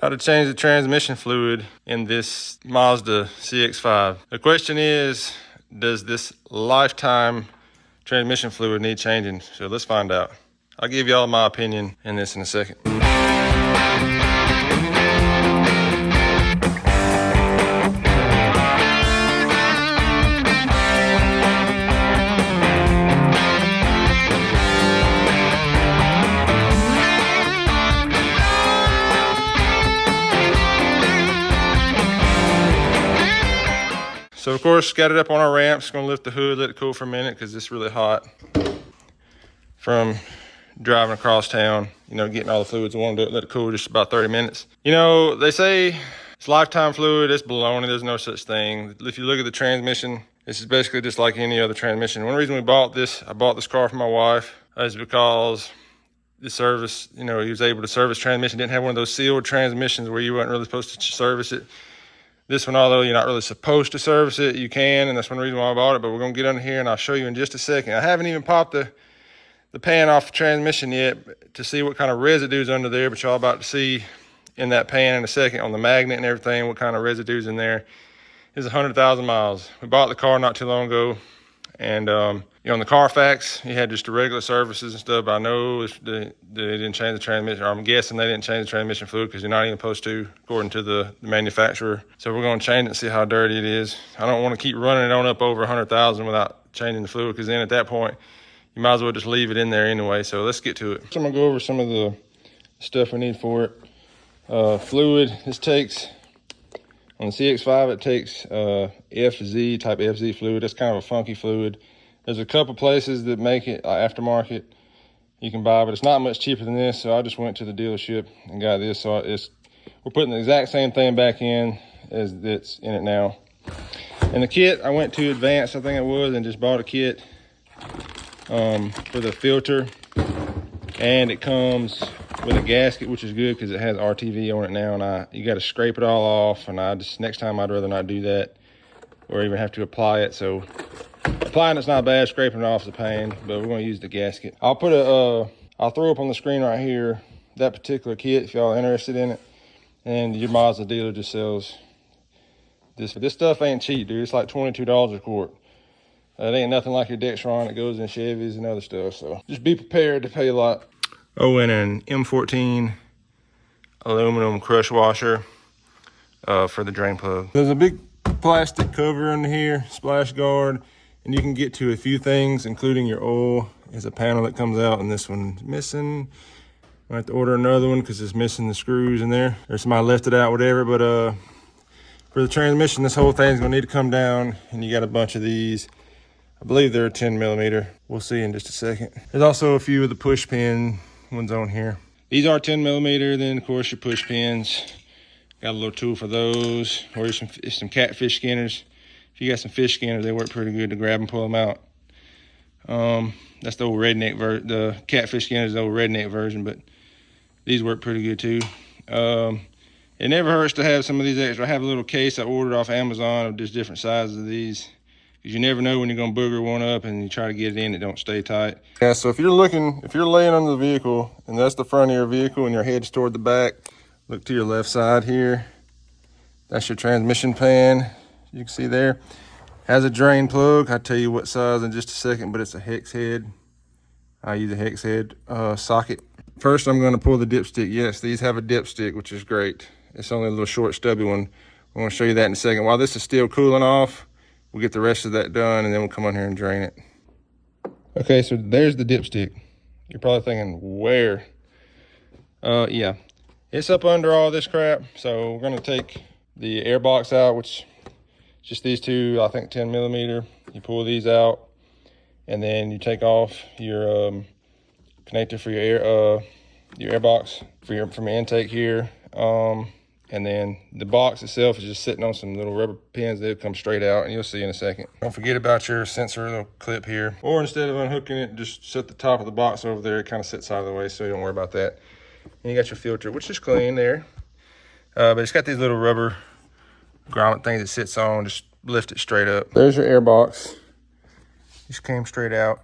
About to change the transmission fluid in this Mazda CX-5. The question is, does this lifetime transmission fluid need changing? So let's find out. I'll give y'all my opinion in this in a second. So of course, got it up on our ramps. Gonna lift the hood, let it cool for a minute because it's really hot from driving across town, you know, getting all the fluids. I want to let it cool just about 30 minutes. You know, they say it's lifetime fluid. It's baloney. There's no such thing. If you look at the transmission, this is basically just like any other transmission. One reason we bought this, I bought this car for my wife, is because the service, you know, he was able to service transmission. Didn't have one of those sealed transmissions where you weren't really supposed to service it. This one, although you're not really supposed to service it, you can, and that's one reason why I bought it, but we're gonna get under here and I'll show you in just a second. I haven't even popped the pan off the transmission yet to see what kind of residue's under there, but y'all about to see in that pan in a second on the magnet and everything, what kind of residue's in there. It's 100,000 miles. We bought the car not too long ago, and you know, on the Carfax, you had just the regular services and stuff, but I know they didn't change the transmission, or I'm guessing they didn't change the transmission fluid because you're not even supposed to, according to the manufacturer. So we're gonna change it and see how dirty it is. I don't wanna keep running it on up over 100,000 without changing the fluid, because then at that point, you might as well just leave it in there anyway. So let's get to it. So I'm gonna go over some of the stuff we need for it. Fluid, this takes, on the CX-5, it takes FZ, type FZ fluid. That's kind of a funky fluid. There's a couple places that make it aftermarket you can buy, but it's not much cheaper than this. So I just went to the dealership and got this. So we're putting the exact same thing back in as that's in it now. And the kit, I went to Advanced, I think it was, and just bought a kit for the filter. And it comes with a gasket, which is good because it has RTV on it now, and you got to scrape it all off, and next time I'd rather not do that or even have to apply it. So applying it's not bad, scraping it off is a pain, but we're going to use the gasket. I'll throw up on the screen right here that particular kit if y'all are interested in it, and your Mazda dealer just sells this stuff. Ain't cheap, dude. It's like $22 a quart. It ain't nothing like your Dextron that goes in Chevys and other stuff, so just be prepared to pay a lot. Oh, and an M14 aluminum crush washer for the drain plug. There's a big plastic cover under here, splash guard, and you can get to a few things, including your oil. There's a panel that comes out, and this one's missing. I have to order another one because it's missing the screws in there. Or somebody left it out, whatever, but for the transmission, this whole thing's gonna need to come down, and you got a bunch of these. I believe they're 10 millimeter. We'll see in just a second. There's also a few of the push pin ones on here. These are 10 millimeter. Then of course your push pins. Got a little tool for those. Or some catfish skinners. If you got some fish skinners, they work pretty good to grab and pull them out. That's the old redneck version. The catfish skinner is the old redneck version, but these work pretty good too. It never hurts to have some of these extra. I have a little case I ordered off Amazon of just different sizes of these, because you never know when you're gonna booger one up and you try to get it in, it don't stay tight. Yeah, so if you're laying under the vehicle and that's the front of your vehicle and your head's toward the back, look to your left side here. That's your transmission pan. You can see there. Has a drain plug. I'll tell you what size in just a second, but it's a hex head. I use a hex head socket. First, I'm gonna pull the dipstick. Yes, these have a dipstick, which is great. It's only a little short, stubby one. I'm gonna show you that in a second. While this is still cooling off, we'll get the rest of that done, and then we'll come on here and drain it. Okay, so there's the dipstick. You're probably thinking, where? Yeah, it's up under all this crap. So we're gonna take the air box out, which is just these two, I think 10 millimeter. You pull these out, and then you take off your connector for your air box from your intake here. And then the box itself is just sitting on some little rubber pins. They'll come straight out, and you'll see in a second. Don't forget about your sensor little clip here. Or instead of unhooking it, just set the top of the box over there. It kind of sits out of the way, so you don't worry about that. And you got your filter, which is clean there. But it's got these little rubber grommet things it sits on. Just lift it straight up. There's your air box. Just came straight out.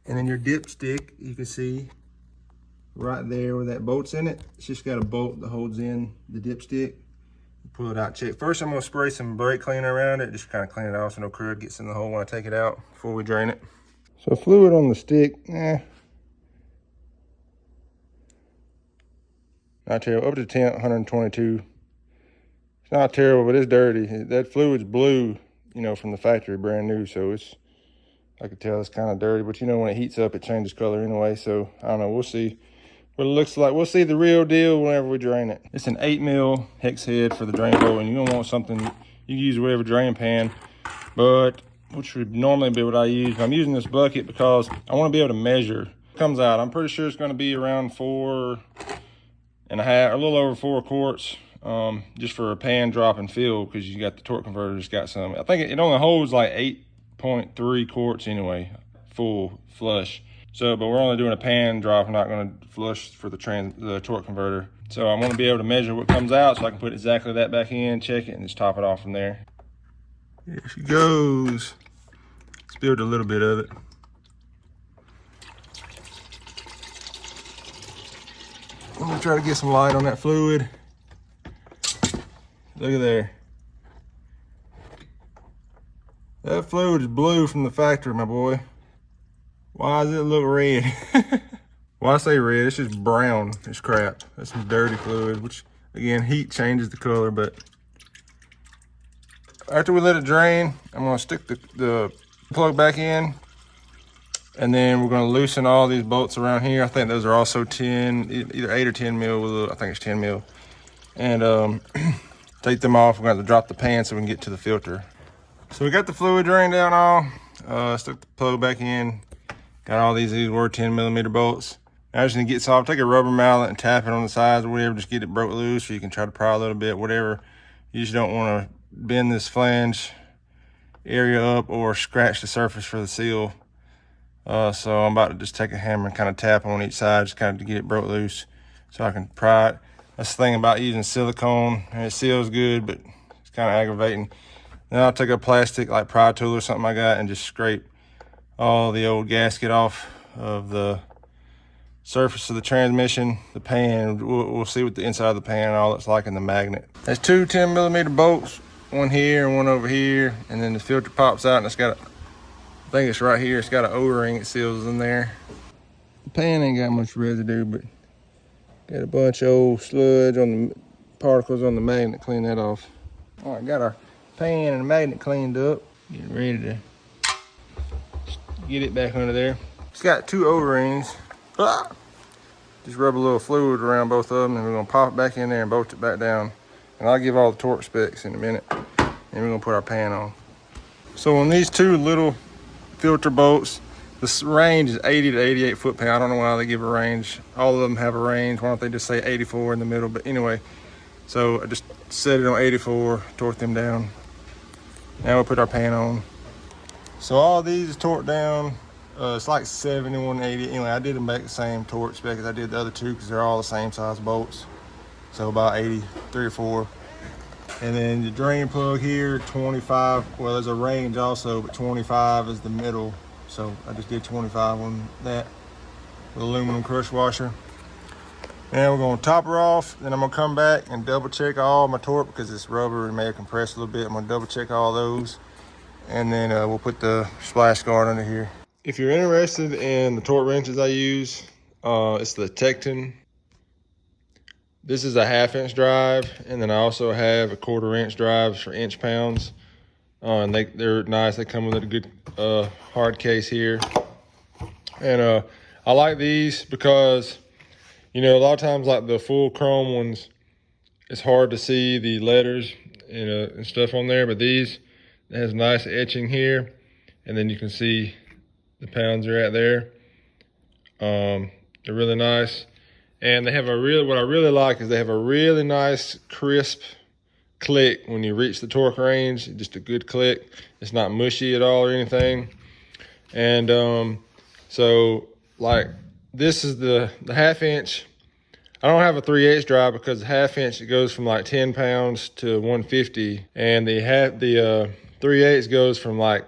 And then your dipstick, you can see, right there where that bolt's in it. It's just got a bolt that holds in the dipstick. Pull it out, check. First I'm gonna spray some brake cleaner around it, just kind of clean it off so no crud gets in the hole when I take it out before we drain it. So fluid on the stick, not terrible. Up to 10, 122. It's not terrible, but it's dirty. That fluid's blue, you know, from the factory, brand new. So it's, I could tell it's kind of dirty, but you know, when it heats up, it changes color anyway. So I don't know, we'll see what it looks like. We'll see the real deal whenever we drain it. It's an 8mm hex head for the drain hole, and you're gonna want something, you can use whatever drain pan, but which would normally be what I use. I'm using this bucket because I want to be able to measure. It comes out, I'm pretty sure it's going to be around 4.5, a little over 4 quarts, just for a pan drop and fill, because you got the torque converter, just got some. I think it only holds like 8.3 quarts anyway, full flush. So, but we're only doing a pan drop. I'm not going to flush for the torque converter. So I want to be able to measure what comes out so I can put exactly that back in, check it, and just top it off from there. Here she goes. Spilled a little bit of it. I'm gonna try to get some light on that fluid. Look at there. That fluid is blue from the factory, my boy. Why does it look red? Well, I say red, it's just brown. It's crap. That's some dirty fluid, which again, heat changes the color, but after we let it drain, I'm gonna stick the plug back in, and then we're gonna loosen all these bolts around here. I think those are also 10, either 8 or 10 mil with I think it's 10 mil. And take them off. We're gonna have to drop the pan so we can get to the filter. So we got the fluid drained down all, stuck the plug back in, got all these were 10mm bolts. Now I just need to get soft, take a rubber mallet and tap it on the sides or whatever, just get it broke loose, so you can try to pry a little bit, whatever. You just don't wanna bend this flange area up or scratch the surface for the seal. So I'm about to just take a hammer and kind of tap on each side, just kind of to get it broke loose so I can pry it. That's the thing about using silicone, and it seals good, but it's kind of aggravating. Then I'll take a plastic like pry tool or something I got and just scrape all the old gasket off of the surface of the transmission, the pan. We'll see what the inside of the pan and all it's like in the magnet. There's two 10mm bolts, one here and one over here, and then the filter pops out and it's got I think it's right here, it's got an O-ring it seals in there. The pan ain't got much residue, but got a bunch of old sludge on the particles on the magnet, clean that off. All right, got our pan and the magnet cleaned up, getting ready to get it back under there. It's got two O-rings. Just rub a little fluid around both of them, and we're gonna pop it back in there and bolt it back down. And I'll give all the torque specs in a minute. And we're gonna put our pan on. So on these two little filter bolts, this range is 80 to 88 foot-pound. I don't know why they give a range. All of them have a range. Why don't they just say 84 in the middle? But anyway, so I just set it on 84, torque them down. Now we'll put our pan on. So all these is torqued down. It's like 71, 80. Anyway, I did them back the same torque spec as I did the other two because they're all the same size bolts. So about 83 or 4. And then the drain plug here, 25. Well, there's a range also, but 25 is the middle. So I just did 25 on that with aluminum crush washer. Now we're gonna top her off. Then I'm gonna come back and double check all my torque because it's rubber and may have compressed a little bit. I'm gonna double check all those. And then we'll put the splash guard under here. If you're interested in the torque wrenches I use, it's the Tekton. This is a 1/2 inch drive, and then I also have a 1/4 inch drives for inch pounds. And they're nice. They come with a good hard case here. And I like these because, you know, a lot of times like the full chrome ones, it's hard to see the letters and stuff on there, but these, it has nice etching here, and then you can see the pounds are at there. They're really nice. And they have what I really like is they have a really nice crisp click when you reach the torque range, just a good click. It's not mushy at all or anything. And so like this is the 1/2 inch. I don't have a 3/8 drive because the 1/2 inch, it goes from like 10 pounds to 150. And the 3/8 goes from like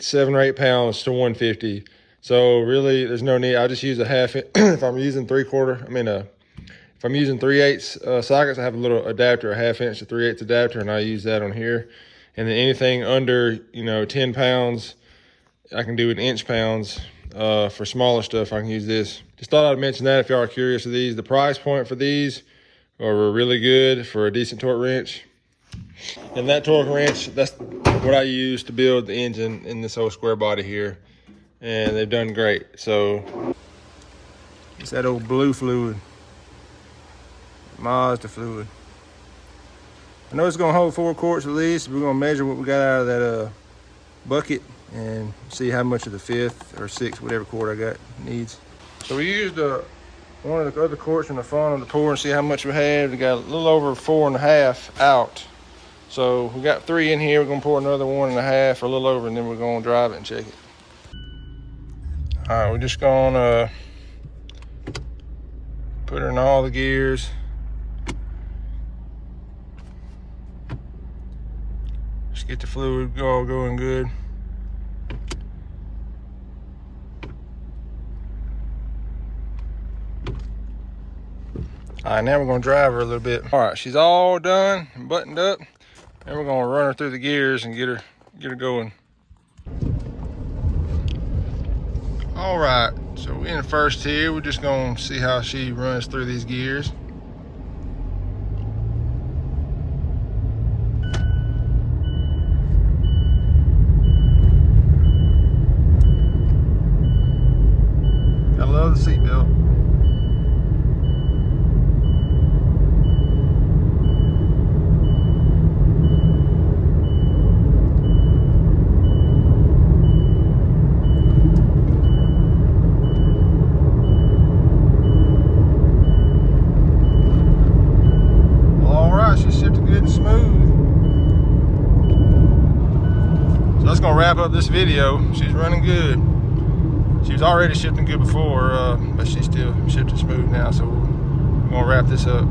7 or 8 pounds to 150. So really, there's no need. I just use a half inch. If I'm using 3/4, if I'm using 3/8 sockets, I have a little adapter, a 1/2 inch to 3/8 adapter, and I use that on here. And then anything under, 10 pounds, I can do in inch pounds. For smaller stuff, I can use this. Just thought I'd mention that if y'all are curious of these. The price point for these are really good for a decent torque wrench. And that torque wrench, that's what I use to build the engine in this whole square body here. And they've done great. So it's that old blue fluid, Mazda fluid. I know it's gonna hold 4 quarts at least. We're gonna measure what we got out of that bucket and see how much of the 5th or 6th, whatever quart I got, needs. So we used one of the other quarts in the funnel to pour and see how much we had. We got a little over 4.5 out. So we got 3 in here. We're gonna pour another 1.5 or a little over, and then we're gonna drive it and check it. All right, we're just gonna put her in all the gears. Just get the fluid all going good. All right, now we're gonna drive her a little bit. All right, she's all done and buttoned up. And we're gonna run her through the gears and get her going. All right, so we're in first here. We're just gonna see how she runs through these gears. I love the seatbelt. Gonna wrap up this video. She's running good. She was already shifting good before, but she's still shifting smooth now, so we're gonna wrap this up.